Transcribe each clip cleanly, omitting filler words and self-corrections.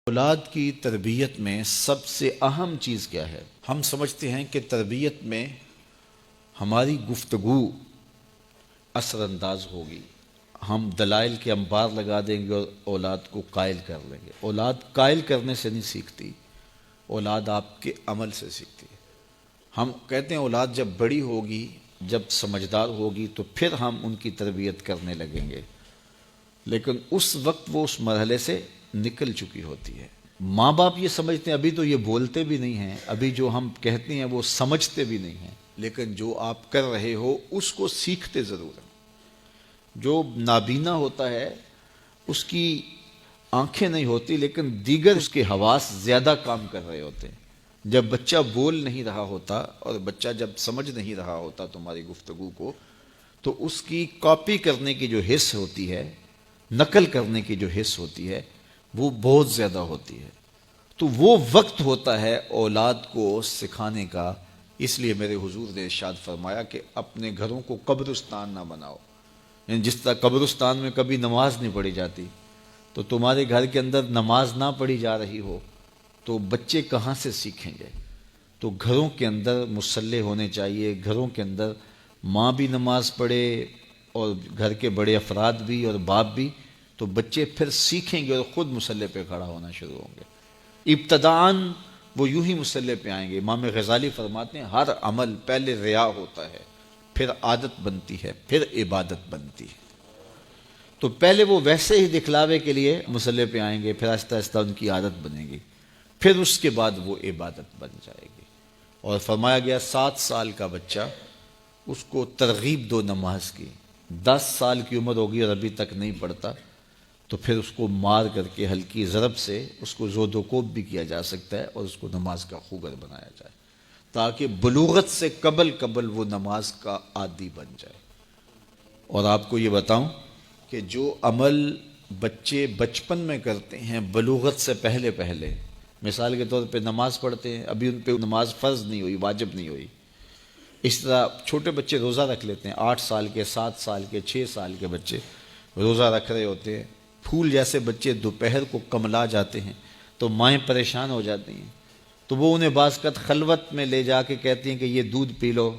اولاد کی تربیت میں سب سے اہم چیز کیا ہے؟ ہم سمجھتے ہیں کہ تربیت میں ہماری گفتگو اثر انداز ہوگی، ہم دلائل کے انبار لگا دیں گے اور اولاد کو قائل کر لیں گے۔ اولاد قائل کرنے سے نہیں سیکھتی، اولاد آپ کے عمل سے سیکھتی ہے۔ ہم کہتے ہیں اولاد جب بڑی ہوگی، جب سمجھدار ہوگی تو پھر ہم ان کی تربیت کرنے لگیں گے، لیکن اس وقت وہ اس مرحلے سے نکل چکی ہوتی ہے۔ ماں باپ یہ سمجھتے ہیں ابھی تو یہ بولتے بھی نہیں ہیں، ابھی جو ہم کہتے ہیں وہ سمجھتے بھی نہیں ہیں، لیکن جو آپ کر رہے ہو اس کو سیکھتے ضرور ہیں۔ جو نابینا ہوتا ہے اس کی آنکھیں نہیں ہوتی، لیکن دیگر اس کے حواس زیادہ کام کر رہے ہوتے ہیں۔ جب بچہ بول نہیں رہا ہوتا اور بچہ جب سمجھ نہیں رہا ہوتا تمہاری گفتگو کو، تو اس کی کاپی کرنے کی جو حس ہوتی ہے، نقل کرنے کی جو حس ہوتی ہے، وہ بہت زیادہ ہوتی ہے۔ تو وہ وقت ہوتا ہے اولاد کو سکھانے کا۔ اس لیے میرے حضور نے ارشاد فرمایا کہ اپنے گھروں کو قبرستان نہ بناؤ۔ یعنی جس طرح قبرستان میں کبھی نماز نہیں پڑھی جاتی، تو تمہارے گھر کے اندر نماز نہ پڑھی جا رہی ہو تو بچے کہاں سے سیکھیں گے؟ تو گھروں کے اندر مصلی ہونے چاہیے، گھروں کے اندر ماں بھی نماز پڑھے اور گھر کے بڑے افراد بھی اور باپ بھی، تو بچے پھر سیکھیں گے اور خود مصلی پہ کھڑا ہونا شروع ہوں گے۔ ابتداً وہ یوں ہی مصلی پہ آئیں گے۔ امام غزالی فرماتے ہیں ہر عمل پہلے ریا ہوتا ہے، پھر عادت بنتی ہے، پھر عبادت بنتی ہے۔ تو پہلے وہ ویسے ہی دکھلاوے کے لیے مصلی پہ آئیں گے، پھر آہستہ آہستہ ان کی عادت بنے گی، پھر اس کے بعد وہ عبادت بن جائے گی۔ اور فرمایا گیا 7 سال کا بچہ، اس کو ترغیب دو نماز کی۔ 10 سال کی عمر ہوگی اور ابھی تک نہیں پڑھتا، تو پھر اس کو مار کر کے ہلکی ضرب سے اس کو زود و کوب بھی کیا جا سکتا ہے اور اس کو نماز کا خوگر بنایا جائے، تاکہ بلوغت سے قبل وہ نماز کا عادی بن جائے۔ اور آپ کو یہ بتاؤں کہ جو عمل بچے بچپن میں کرتے ہیں بلوغت سے پہلے، مثال کے طور پہ نماز پڑھتے ہیں، ابھی ان پہ نماز فرض نہیں ہوئی، واجب نہیں ہوئی۔ اس طرح چھوٹے بچے روزہ رکھ لیتے ہیں، 8 سال کے، 7 سال کے، 6 سال کے بچے روزہ رکھ رہے ہوتے ہیں۔ پھول جیسے بچے دوپہر کو کملا جاتے ہیں تو مائیں پریشان ہو جاتی ہیں، تو وہ انہیں بعض اوقات خلوت میں لے جا کے کہتی ہیں کہ یہ دودھ پی لو،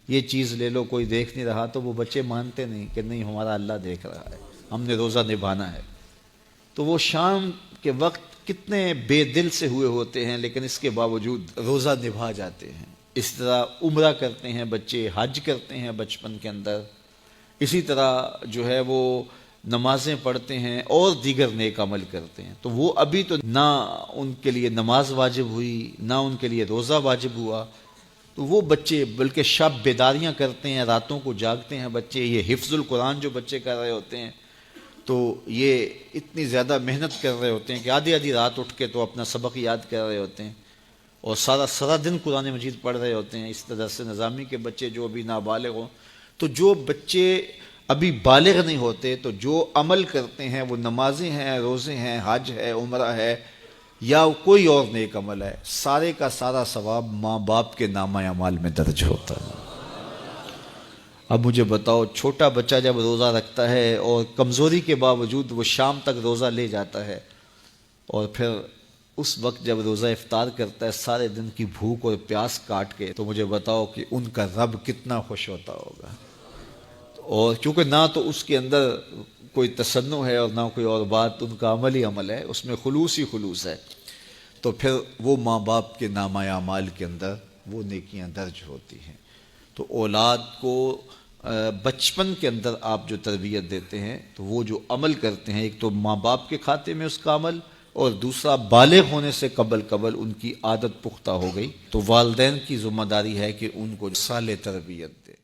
یہ چیز لے لو، کوئی دیکھ نہیں رہا۔ تو وہ بچے مانتے نہیں کہ نہیں، ہمارا اللہ دیکھ رہا ہے، ہم نے روزہ نبھانا ہے۔ تو وہ شام کے وقت کتنے بے دل سے ہوئے ہوتے ہیں، لیکن اس کے باوجود روزہ نبھا جاتے ہیں۔ اس طرح عمرہ کرتے ہیں بچے، حج کرتے ہیں بچپن کے اندر، اسی طرح جو ہے وہ نمازیں پڑھتے ہیں اور دیگر نیک عمل کرتے ہیں۔ تو وہ ابھی تو نہ ان کے لیے نماز واجب ہوئی، نہ ان کے لیے روزہ واجب ہوا، تو وہ بچے بلکہ شب بیداریاں کرتے ہیں، راتوں کو جاگتے ہیں بچے۔ یہ حفظ القرآن جو بچے کر رہے ہوتے ہیں، تو یہ اتنی زیادہ محنت کر رہے ہوتے ہیں کہ آدھی رات اٹھ کے تو اپنا سبق یاد کر رہے ہوتے ہیں اور سارا دن قرآن مجید پڑھ رہے ہوتے ہیں۔ اس طرح سے نظامی کے بچے جو ابھی نابالغ ہوں، تو جو بچے ابھی بالغ نہیں ہوتے، تو جو عمل کرتے ہیں وہ نمازیں ہیں، روزے ہیں، حج ہے، عمرہ ہے، یا کوئی اور نیک عمل ہے، سارے کا سارا ثواب ماں باپ کے نامہ اعمال میں درج ہوتا ہے۔ اب مجھے بتاؤ، چھوٹا بچہ جب روزہ رکھتا ہے اور کمزوری کے باوجود وہ شام تک روزہ لے جاتا ہے، اور پھر اس وقت جب روزہ افطار کرتا ہے سارے دن کی بھوک اور پیاس کاٹ کے، تو مجھے بتاؤ کہ ان کا رب کتنا خوش ہوتا ہوگا۔ اور چونکہ نہ تو اس کے اندر کوئی تصنع ہے اور نہ کوئی اور بات، ان کا عمل ہی عمل ہے، اس میں خلوص ہی خلوص ہے، تو پھر وہ ماں باپ کے نامہ اعمال کے اندر وہ نیکیاں درج ہوتی ہیں۔ تو اولاد کو بچپن کے اندر آپ جو تربیت دیتے ہیں، تو وہ جو عمل کرتے ہیں، ایک تو ماں باپ کے کھاتے میں اس کا عمل، اور دوسرا بالغ ہونے سے قبل ان کی عادت پختہ ہو گئی، تو والدین کی ذمہ داری ہے کہ ان کو صالح تربیت دے۔